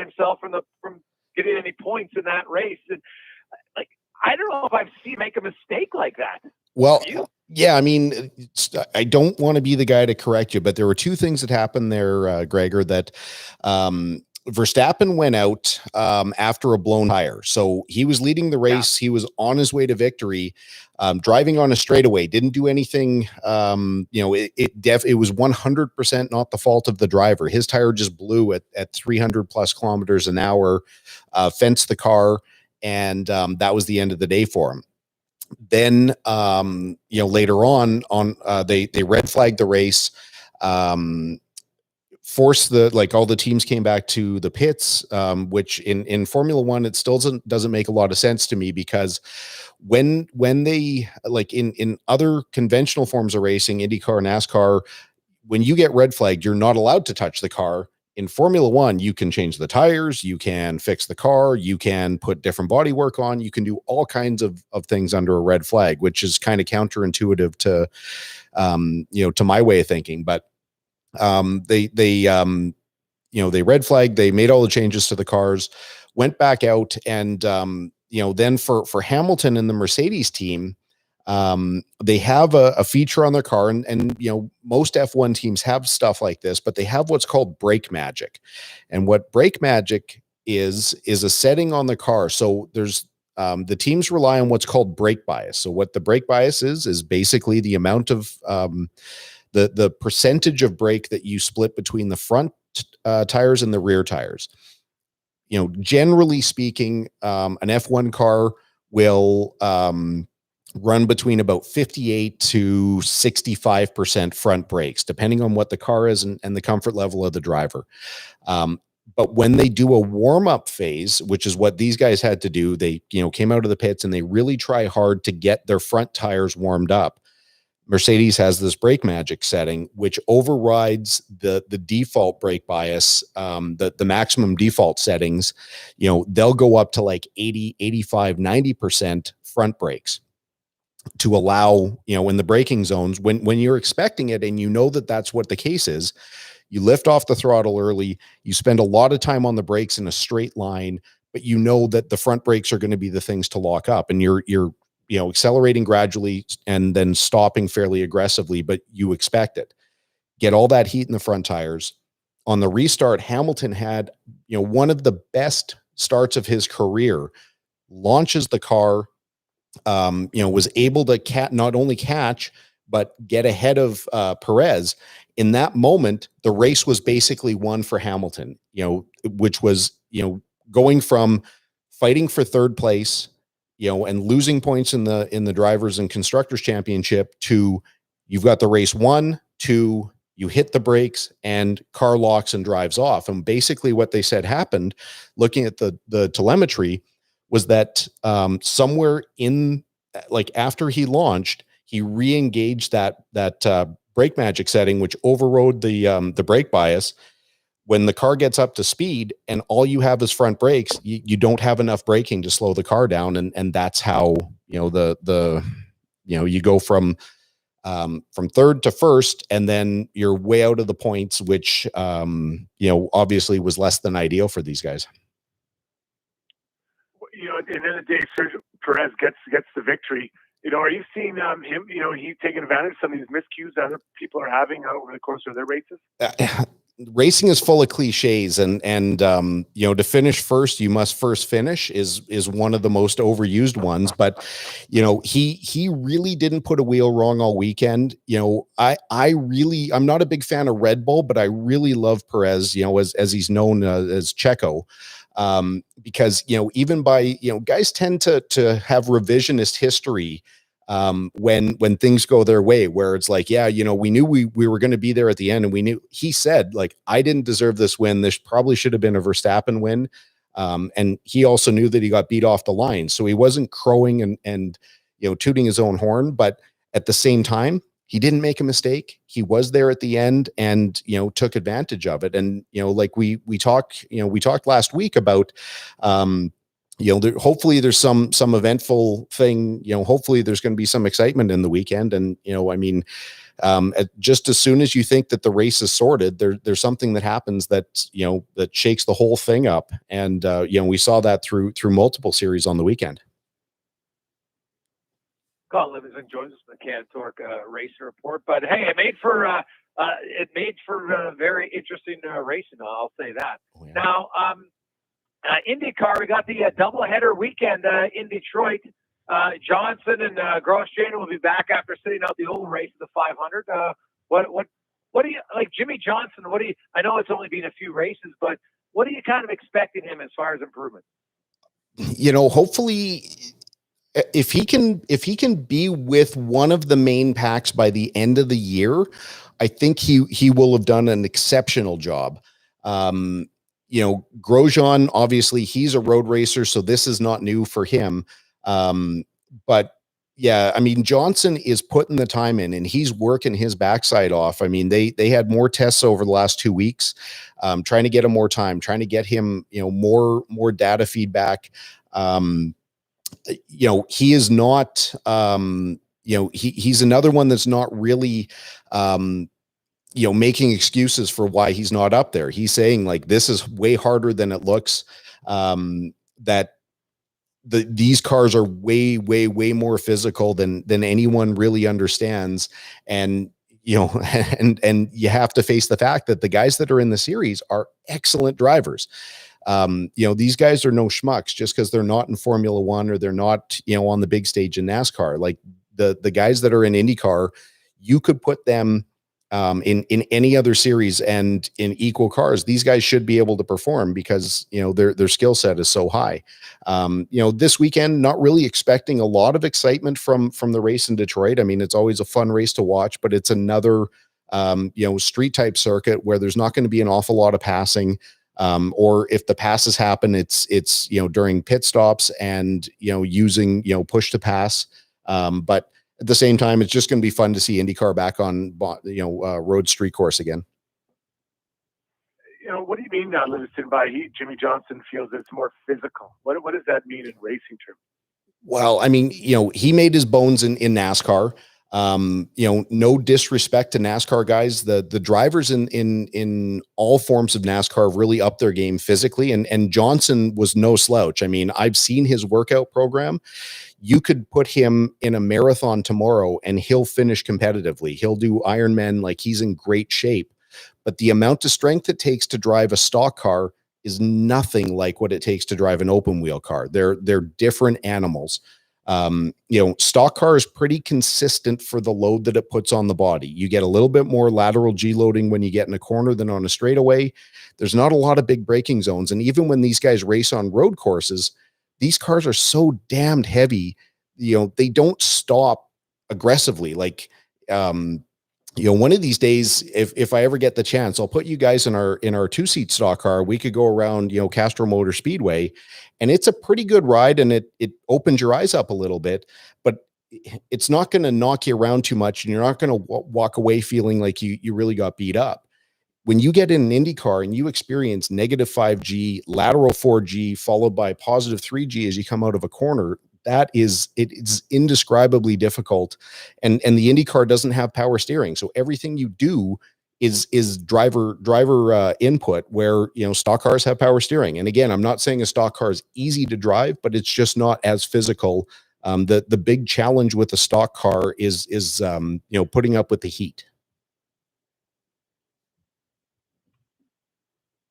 himself from getting any points in that race. And like, I don't know if I've seen him make a mistake like that. Well, yeah, I mean, I don't want to be the guy to correct you, but there were two things that happened there, Gregor, that Verstappen went out after a blown tire. So he was leading the race. Yeah. He was on his way to victory, driving on a straightaway, didn't do anything. It was 100% not the fault of the driver. His tire just blew at 300 plus kilometers an hour, fenced the car, and that was the end of the day for him. Then, later on, they red flagged the race, forced all the teams came back to the pits, which in Formula One, it still doesn't make a lot of sense to me, because when they, like in other conventional forms of racing, IndyCar, NASCAR, when you get red flagged, you're not allowed to touch the car. In Formula One, you can change the tires, you can fix the car, you can put different bodywork on, you can do all kinds of things under a red flag, which is kind of counterintuitive to, to my way of thinking. But they red flagged, they made all the changes to the cars, went back out, and then for Hamilton and the Mercedes team, they have a feature on their car, and most F1 teams have stuff like this, but they have what's called brake magic. And what brake magic is a setting on the car. So there's the teams rely on what's called brake bias. So what the brake bias is basically the amount of the percentage of brake that you split between the front tires and the rear tires. Generally speaking, an F1 car will run between about 58 to 65% front brakes, depending on what the car is and the comfort level of the driver. But when they do a warm-up phase, which is what these guys had to do, they came out of the pits and they really try hard to get their front tires warmed up. Mercedes has this brake magic setting, which overrides the default brake bias, the maximum default settings. They'll go up to like 80, 85, 90% front brakes to allow, in the braking zones, when you're expecting it and that's what the case is, you lift off the throttle early, you spend a lot of time on the brakes in a straight line, but that the front brakes are going to be the things to lock up, and you're accelerating gradually and then stopping fairly aggressively, but you expect it. Get all that heat in the front tires. On the restart, Hamilton had, one of the best starts of his career, launches the car, was able to not only catch, but get ahead of Perez. In that moment, the race was basically won for Hamilton, which was, going from fighting for third place, and losing points in the drivers and constructors championship, to you've got the race won, to you hit the brakes and car locks and drives off. And basically what they said happened, looking at the telemetry, was that somewhere in, like, after he launched, he re-engaged that brake magic setting, which overrode the brake bias. When the car gets up to speed and all you have is front brakes, you don't have enough braking to slow the car down, and that's how you go from third to first, and then you're way out of the points, which obviously was less than ideal for these guys. At the end of the day, Sergio Perez gets the victory. Are you seeing him? He's taking advantage of some of these miscues that other people are having over the course of their races. Racing is full of cliches, and to finish first, you must first finish is one of the most overused ones. But he really didn't put a wheel wrong all weekend. I'm not a big fan of Red Bull, but I really love Perez. As he's known as Checo. Because, even by, guys tend to have revisionist history, when things go their way, where it's like, we knew we were going to be there at the end, and he said, like, I didn't deserve this win. This probably should have been a Verstappen win. And he also knew that he got beat off the line. So he wasn't crowing and tooting his own horn, but at the same time, he didn't make a mistake. He was there at the end and, took advantage of it. And, like we talked last week about, hopefully there's some eventful thing, hopefully there's going to be some excitement in the weekend. And, just as soon as you think that the race is sorted, there's something that happens that, that shakes the whole thing up. And, we saw that through multiple series on the weekend. Colin Livingston joins us from the CanTorque Racing Report. But hey, it made for very interesting racing. I'll say that. Oh, yeah. Now, IndyCar, we got the doubleheader weekend in Detroit. Johnson and Grosjean will be back after sitting out the oval race of the 500. What do you like, Jimmy Johnson? I know it's only been a few races, but what are you kind of expecting him as far as improvement? Hopefully, if he can be with one of the main packs by the end of the year, I think he will have done an exceptional job. Grosjean, obviously he's a road racer, so this is not new for him. But yeah, I mean, Johnson is putting the time in and he's working his backside off. I mean, they had more tests over the last 2 weeks, trying to get him more time, trying to get him, more data feedback. He is not, he's another one that's not really, making excuses for why he's not up there. He's saying like, this is way harder than it looks, that these cars are way, way, way more physical than anyone really understands. And, and you have to face the fact that the guys that are in the series are excellent drivers. These guys are no schmucks just because they're not in Formula One or they're not, on the big stage in NASCAR. Like the guys that are in IndyCar, you could put them in any other series and in equal cars. These guys should be able to perform because, their skill set is so high. This weekend, not really expecting a lot of excitement from the race in Detroit. I mean, it's always a fun race to watch, but it's another, street type circuit where there's not going to be an awful lot of passing. Or if the passes happen, it's during pit stops and, using, push to pass. But at the same time, it's just going to be fun to see IndyCar back on, road street course again. What do you mean, Livingston, by Jimmy Johnson feels it's more physical? What does that mean in racing terms? Well, I mean, he made his bones in NASCAR. No disrespect to NASCAR guys. The drivers in all forms of NASCAR have really upped their game physically. And Johnson was no slouch. I mean, I've seen his workout program. You could put him in a marathon tomorrow and he'll finish competitively. He'll do Ironman. Like he's in great shape, but the amount of strength it takes to drive a stock car is nothing like what it takes to drive an open wheel car. They're different animals. Stock car is pretty consistent for the load that it puts on the body. You get a little bit more lateral G loading when you get in a corner than on a straightaway. There's not a lot of big braking zones. And even when these guys race on road courses, these cars are so damned heavy, they don't stop aggressively. Like, one of these days, if I ever get the chance, I'll put you guys in our 2-seat stock car. We could go around, Castro Motor Speedway, and it's a pretty good ride, and it opens your eyes up a little bit, but it's not going to knock you around too much, and you're not going to walk away feeling like you really got beat up. When you get in an IndyCar and you experience -5G, lateral 4G, followed by positive 3G as you come out of a corner, it's indescribably difficult. And the IndyCar doesn't have power steering. So everything you do is driver input, where, stock cars have power steering. And again, I'm not saying a stock car is easy to drive, but it's just not as physical. The big challenge with a stock car is putting up with the heat.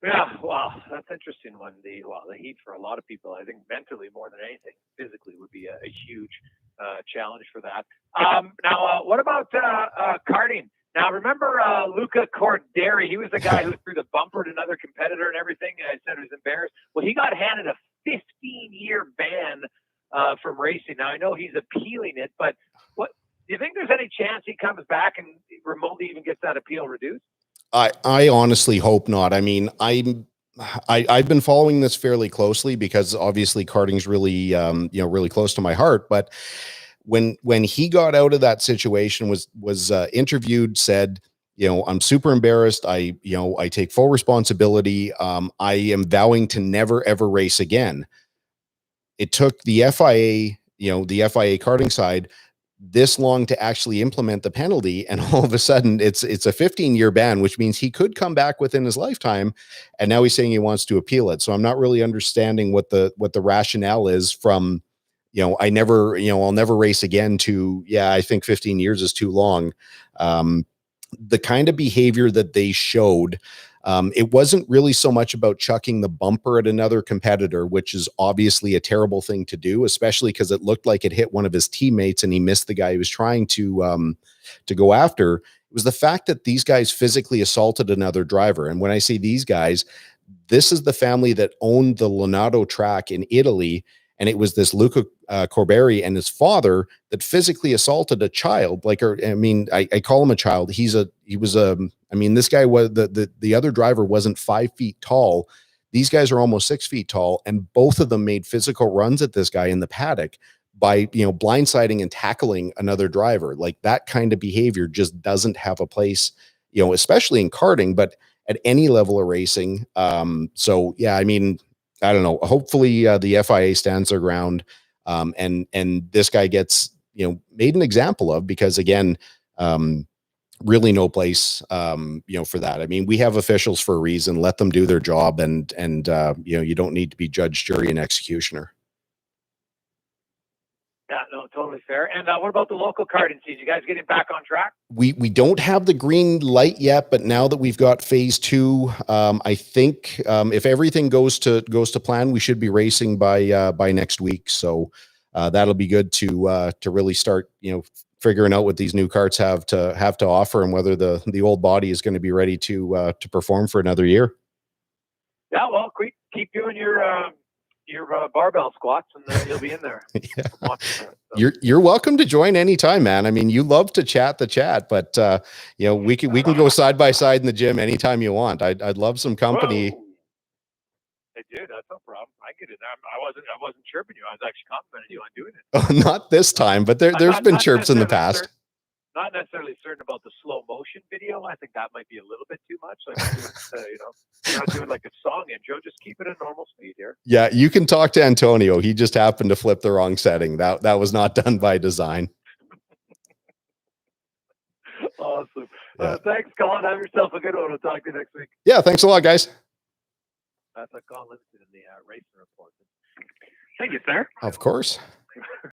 Yeah, well, that's interesting. The heat for a lot of people, I think mentally more than anything, physically would be a huge challenge for that. Now, what about karting? Now, remember Luca Corderi? He was the guy who threw the bumper to another competitor and everything. I said he was embarrassed. Well, he got handed a 15-year ban from racing. Now, I know he's appealing it, but what do you think there's any chance he comes back and remotely even gets that appeal reduced? I honestly hope not. I mean, I've been following this fairly closely because obviously karting's really, really close to my heart. But when he got out of that situation, was interviewed, said, I'm super embarrassed. I take full responsibility. I am vowing to never, ever race again. It took the FIA, the FIA karting side this long to actually implement the penalty, and all of a sudden it's a 15-year ban, which means he could come back within his lifetime, and now he's saying he wants to appeal it. So I'm not really understanding what the rationale is from, I'll never race again to, yeah, I think 15 years is too long. The kind of behavior that they showed, it wasn't really so much about chucking the bumper at another competitor, which is obviously a terrible thing to do, especially because it looked like it hit one of his teammates and he missed the guy he was trying to go after. It was the fact that these guys physically assaulted another driver. And when I say these guys, this is the family that owned the Lonato track in Italy. And it was this Luca Corberi and his father that physically assaulted a child. I call him a child. This guy was the other driver wasn't 5 feet tall. These guys are almost 6 feet tall. And both of them made physical runs at this guy in the paddock by, blindsiding and tackling another driver. Like, that kind of behavior just doesn't have a place, especially in karting, but at any level of racing. So yeah, I don't know. Hopefully the FIA stands their ground, and this guy gets, made an example of, because again, really no place, for that. We have officials for a reason. Let them do their job, and you don't need to be judge, jury, and executioner. Yeah, no, totally fair. And what about the local karting scene? You guys getting back on track? We don't have the green light yet, but now that we've got phase 2, I think if everything goes to plan, we should be racing by next week. So that'll be good to really start, figuring out what these new karts have to offer, and whether the old body is going to be ready to perform for another year. Yeah, well, keep doing your barbell squats, and then you'll be in there. Yeah. You're welcome to join anytime, man. You love to chat the chat, but we can go side by side in the gym anytime you want. I'd love some company. Whoa. Hey, dude, that's no problem. I get it. I wasn't chirping you. I was actually complimenting you on doing it. Oh, not this time, but there's been chirps in the past. Not necessarily certain about the slow motion video. I think that might be a little bit too much. Like, you're not doing like a song intro. Just keep it at normal speed here. Yeah, you can talk to Antonio. He just happened to flip the wrong setting. That was not done by design. Awesome. Thanks, Colin. Have yourself a good one. We'll talk to you next week. Yeah, thanks a lot, guys. That's a Colin Livingston in the Racing Report. Thank you, sir. Of course.